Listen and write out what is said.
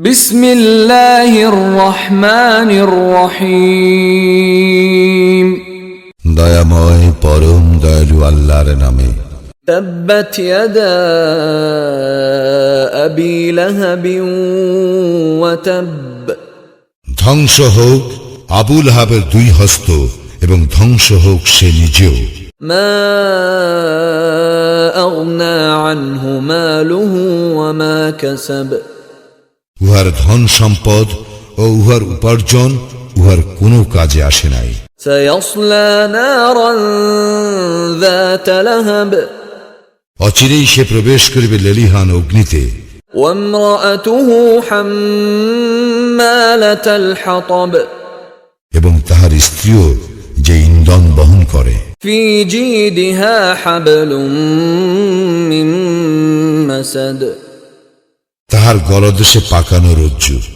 বিসমিল্লাহির রহমানির রহিম। দয়াময় পরম দয়ালু আল্লাহর নামে। তাব্বাত ইয়াদা আবি লাহাবিন ওয়া তাব। ধ্বংস হোক আবু লাহাবের দুই হস্ত এবং ধ্বংস হোক সে নিজেও। মা আগনা আনহু মালুহু ওয়া মা কাসাব। উহার ধন সম্পদ ও উহার উপার্জন উহার কোনো কাজে আসে নাই। সায়াসলা নারান যাতা লাহাব। অচিরেই সে প্রবেশ করিবে লেলিহান অগ্নিতে। ওয়ামরাআতুহু হাম্মালাতাল হাতাব। এবং তাহার স্ত্রীও যে ইন্ধন বহন করে। ফি জিদিহা হাবলুম মিন মাসাদ। তাহার গলদেশে পাকানো রজ্জু।